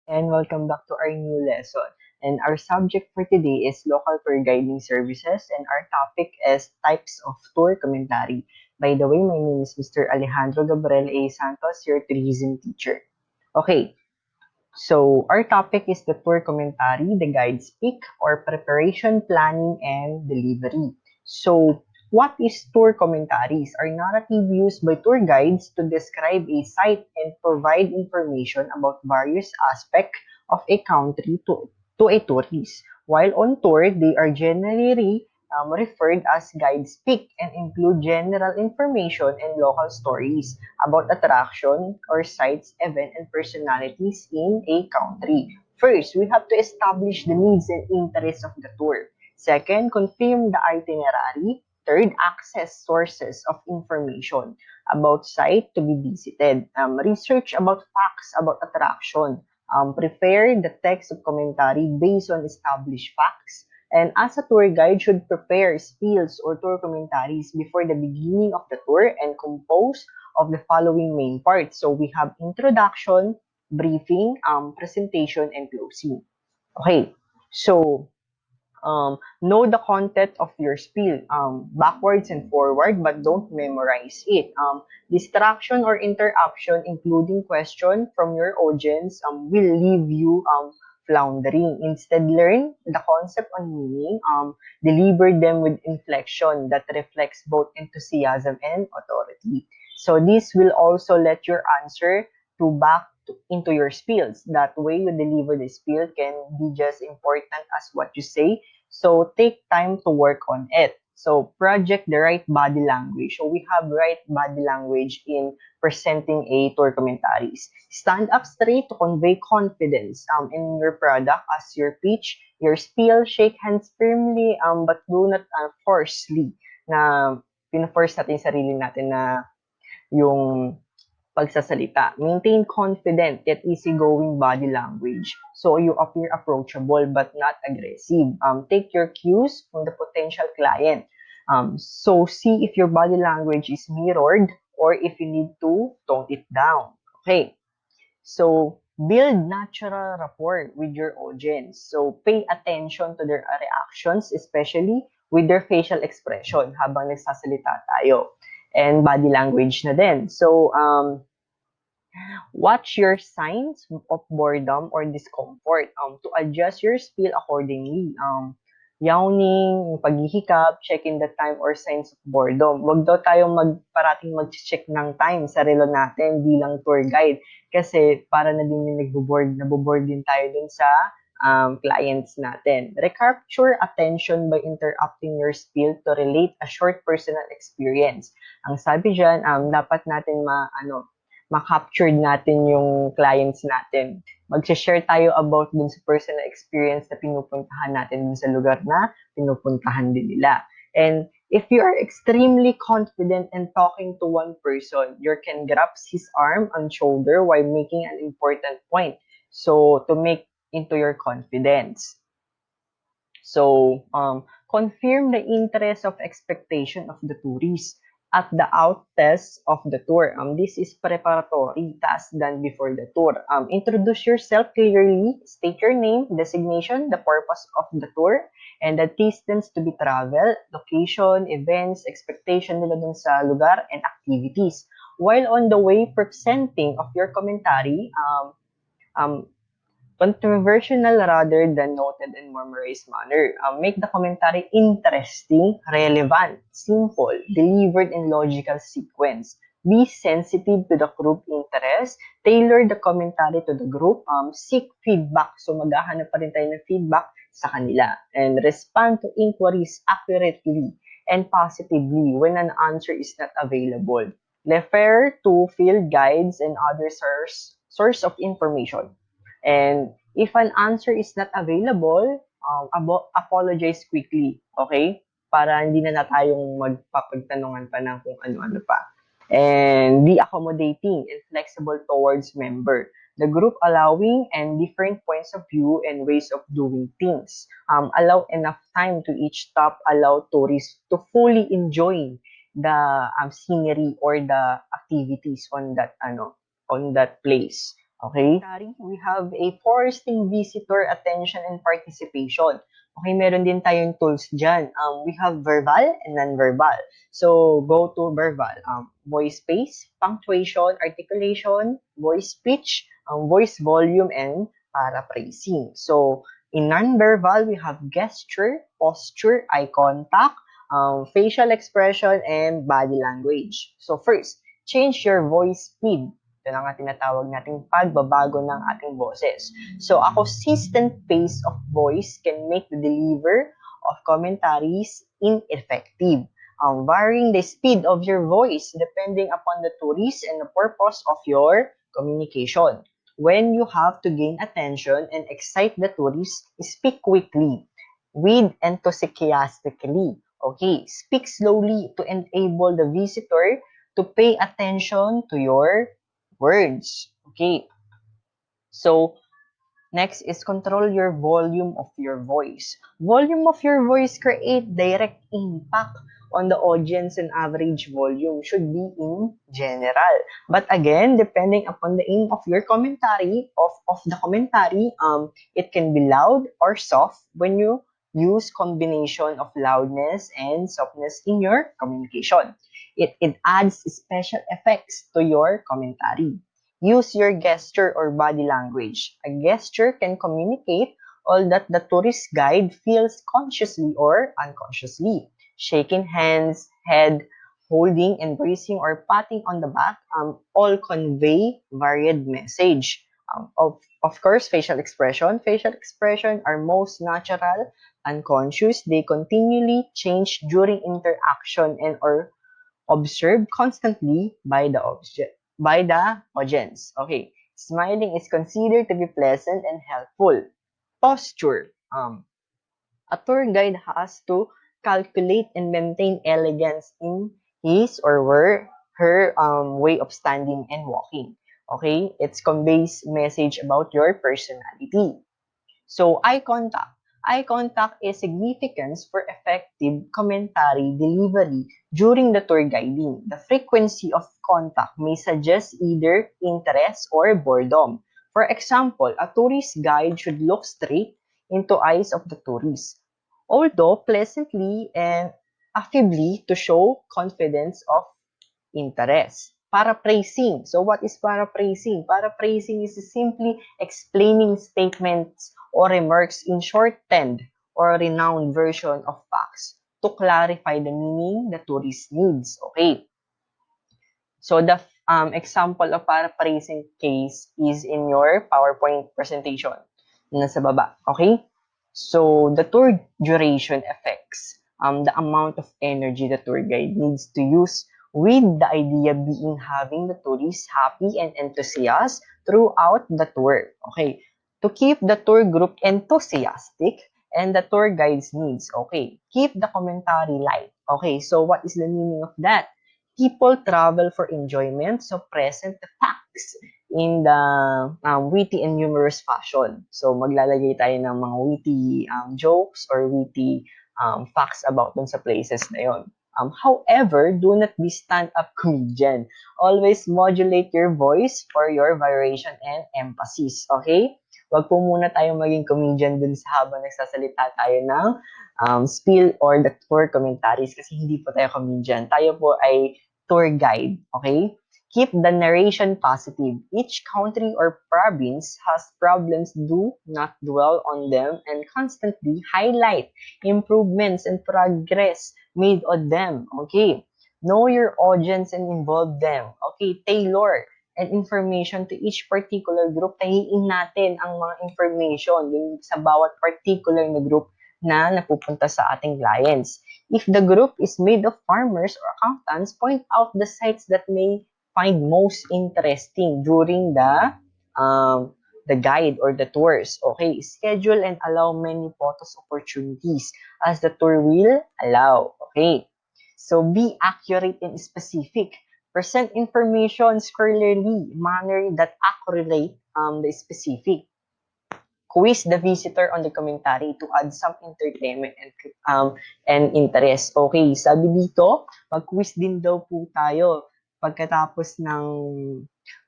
and welcome back to our new lesson. And our subject for today is local tour guiding services, and our topic is types of tour commentary. By the way, my name is Mr. Alejandro Gabriel A. Santos, your tourism teacher. Okay, so our topic is the tour commentary, the guide speak, or preparation, planning, and delivery. So what is tour commentaries? Are narrative used by tour guides to describe a site and provide information about various aspects of a country to a tourist. While on tour, they are generally referred as guide speak and include general information and local stories about attraction or sites, event, and personalities in a country. First, we have to establish the needs and interests of the tour. Second, confirm the itinerary. Third, access sources of information about site to be visited. Research about facts about attraction. Prepare the text of commentary based on established facts. And as a tour guide should prepare spills or tour commentaries before the beginning of the tour and compose of the following main parts. So we have introduction, briefing, presentation, and closing. Okay, so know the content of your spiel backwards and forward, but don't memorize it. Distraction or interruption, including question from your audience, will leave you floundering. Instead, learn the concept on meaning, deliver them with inflection that reflects both enthusiasm and authority. So this will also let your answer to into your spills. That way, you deliver the spiel can be just important as what you say, so take time to work on it. So project the right body language. So we have right body language in presenting a tour commentaries. Stand up straight to convey confidence in your product as your pitch, your spiel, shake hands firmly, but do not forcefully na pina-force natin yung sarili natin na yung pagsasalita. Maintain confident yet easygoing body language. So you appear approachable but not aggressive. Take your cues from the potential client. So see if your body language is mirrored or if you need to tone it down. Okay. So build natural rapport with your audience. So pay attention to their reactions, especially with their facial expression habang nagsasalita tayo. And body language na din. So, watch your signs of boredom or discomfort to adjust your spiel accordingly. Yawning, paghihikap, checking the time or signs of boredom. Huwag daw tayong parating mag-check ng time sa relo natin bilang tour guide kasi para na din yung naboboard din tayo dun sa clients natin. Recapture attention by interrupting your spiel to relate a short personal experience. Ang sabi dyan, dapat natin ma-capture natin yung clients natin. Mag-share tayo about dun sa personal experience na pinupuntahan natin dun sa lugar na pinupuntahan din nila. And if you are extremely confident in talking to one person, you can grasp his arm and shoulder while making an important point. So, to make into your confidence. So, confirm the interest of expectation of the tourist at the out test of the tour. This is preparatory task done before the tour. Introduce yourself clearly, state your name, designation, the purpose of the tour, and the distance to be traveled, location, events, expectation nila dun sa lugar, and activities. While on the way presenting of your commentary, controversial rather than noted and memorized manner. Make the commentary interesting, relevant, simple, delivered in logical sequence. Be sensitive to the group interest. Tailor the commentary to the group. Seek feedback. So maghahanap pa rin tayo ng feedback sa kanila. And respond to inquiries accurately and positively when an answer is not available. Refer to field guides and other source of information. And if an answer is not available, apologize quickly, okay? Para hindi na tayong magpapagtanungan pa ng kung ano-ano pa. And be accommodating and flexible towards member. The group allowing and different points of view and ways of doing things. Allow enough time to each stop, allow tourists to fully enjoy the scenery or the activities on that place. Okay? We have a foresting visitor attention and participation. Okay, meron din tayong tools dyan. We have verbal and non-verbal. So, go to verbal. Voice pace, punctuation, articulation, voice pitch, voice volume, and paraphrasing. So, in non-verbal, we have gesture, posture, eye contact, facial expression, and body language. So, first, change your voice speed. Ito na nga tinatawag nating pagbabago ng ating boses. So, a consistent pace of voice can make the deliver of commentaries ineffective. Varying the speed of your voice depending upon the tourist and the purpose of your communication. When you have to gain attention and excite the tourist, speak quickly, with enthusiastically. Okay, speak slowly to enable the visitor to pay attention to your words. Okay, so next is control your volume of your voice. Volume of your voice create direct impact on the audience, and average volume should be in general. But again, depending upon the aim of your commentary, of the commentary, it can be loud or soft when you use combination of loudness and softness in your communication. It adds special effects to your commentary. Use your gesture or body language. A gesture can communicate all that the tourist guide feels consciously or unconsciously. Shaking hands, head, holding, embracing, or patting on the back all convey varied message. Of course, facial expression. Facial expression are most natural, unconscious. They continually change during interaction and or observed constantly by the audience. Okay, smiling is considered to be pleasant and helpful. Posture. A tour guide has to calculate and maintain elegance in his or her way of standing and walking. Okay, it conveys message about your personality. So, eye contact. Eye contact is significant for effective commentary delivery during the tour guiding. The frequency of contact may suggest either interest or boredom. For example, a tourist guide should look straight into eyes of the tourist, although pleasantly and affably to show confidence of interest. Paraphrasing. So what is paraphrasing? Paraphrasing is simply explaining statements or remarks in shortened or renowned version of facts to clarify the meaning the tourist needs. Okay. So the example of paraphrasing case is in your PowerPoint presentation. Nasa baba. Okay? So the tour duration affects the amount of energy the tour guide needs to use, with the idea being having the tourists happy and enthusiastic throughout the tour. Okay? To keep the tour group enthusiastic and the tour guide's needs. Okay? Keep the commentary light. Okay? So what is the meaning of that? People travel for enjoyment, so present the facts in the witty and humorous fashion. So maglalagay tayo ng mga witty jokes or witty facts about dun sa places na yon. However, do not be stand-up comedian. Always modulate your voice for your variation and emphasis. Okay? Wag po muna tayo maging comedian dun sa habang nagsasalita tayo ng spiel or the tour commentaries, kasi hindi po tayo comedian. Tayo po ay tour guide. Okay? Keep the narration positive. Each country or province has problems. Do not dwell on them and constantly highlight improvements and progress made on them. Okay? Know your audience and involve them. Okay? Tailor and information to each particular group. Tahiin natin ang mga information dun sa bawat particular na group na napupunta sa ating clients. If the group is made of farmers or accountants, point out the sites that may find most interesting during the guide or the tours. Okay, schedule and allow many photos opportunities as the tour will allow. Okay, so be accurate and specific. Present information clearly, manner that accurately the specific. Quiz the visitor on the commentary to add some entertainment and interest. Okay, sabi dito, mag-quiz din daw po tayo pagkatapos ng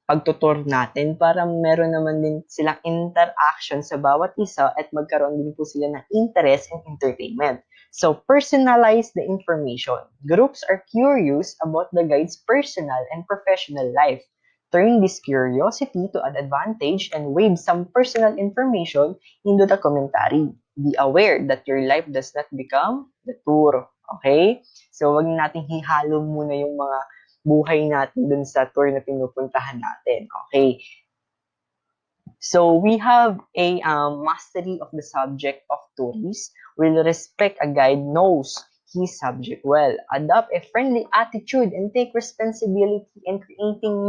pagtutur natin para meron naman din silang interaction sa bawat isa at magkaroon din po sila ng interest and entertainment. So, personalize the information. Groups are curious about the guide's personal and professional life. Turn this curiosity to an advantage and weave some personal information into the commentary. Be aware that your life does not become the tour. Okay? So, wag nating hihalo muna yung mga buhay natin dun sa tour na pinupuntahan natin. Okay? So we have a mastery of the subject of tourists. Will respect a guide knows his subject well. Adopt a friendly attitude and take responsibility in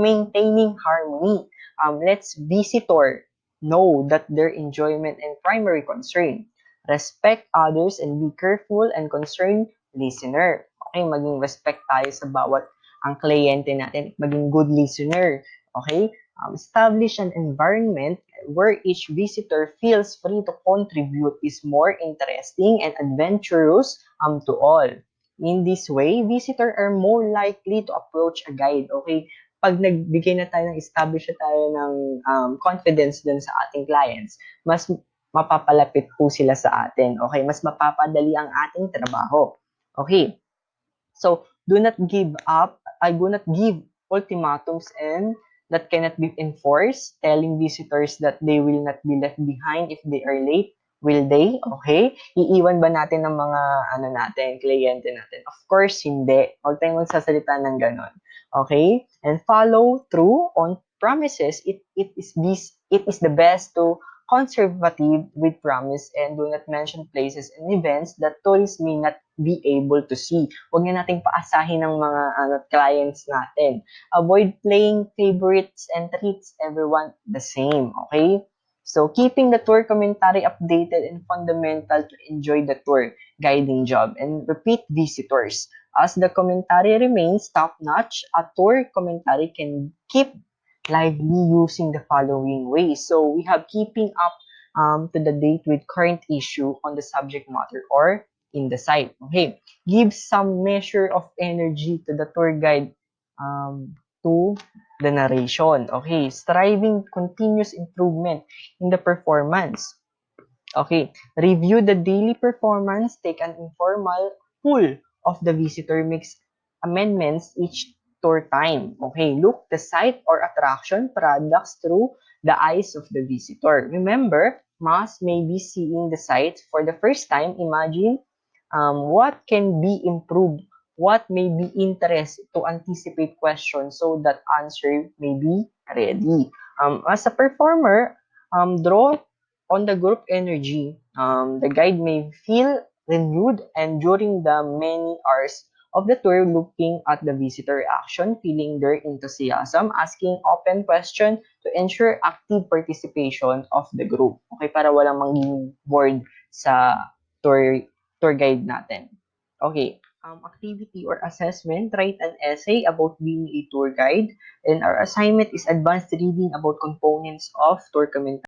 maintaining harmony. Let's visitor know that their enjoyment and primary concern. Respect others and be careful and concerned listener. Okay, maging respect tayo sa bawat ang kliyente natin, maging good listener. Okay? Establish an environment where each visitor feels free to contribute is more interesting and adventurous to all. In this way, visitors are more likely to approach a guide. Okay? Pag nagbigay na tayo ng establish na tayo ng confidence dun sa ating clients, mas mapapalapit po sila sa atin. Okay? Mas mapapadali ang ating trabaho. Okay? So, do not give up. I do not give ultimatums and that cannot be enforced, telling visitors that they will not be left behind if they are late. Will they? Okay? Iiwan ba natin ng mga kliyente natin? Of course, hindi. Huwag tayong magsasalita ng ganon. Okay? And follow through on promises. It is the best to conservative with promise and do not mention places and events that tourists may not be able to see. Huwag na nating paasahin ng mga clients natin. Avoid playing favorites and treats everyone the same. Okay? So, keeping the tour commentary updated and fundamental to enjoy the tour guiding job and repeat visitors. As the commentary remains top-notch, a tour commentary can keep lively using the following ways. So, we have keeping up to the date with current issue on the subject matter or in the site. Okay, give some measure of energy to the tour guide to the narration. Okay, striving continuous improvement in the performance. Okay, review the daily performance, take an informal poll of the visitor, makes amendments each tour time. Okay, look the site or attraction products through the eyes of the visitor. Remember, Mas may be seeing the site for the first time. Imagine what can be improved, what may be interest to anticipate questions so that answer may be ready. As a performer, draw on the group energy. The guide may feel renewed and during the many hours of the tour looking at the visitor reaction, feeling their enthusiasm, asking open questions to ensure active participation of the group. Okay, para walang maging bored sa tour guide natin. Okay, activity or assessment, write an essay about being a tour guide, and our assignment is advanced reading about components of tour commentary.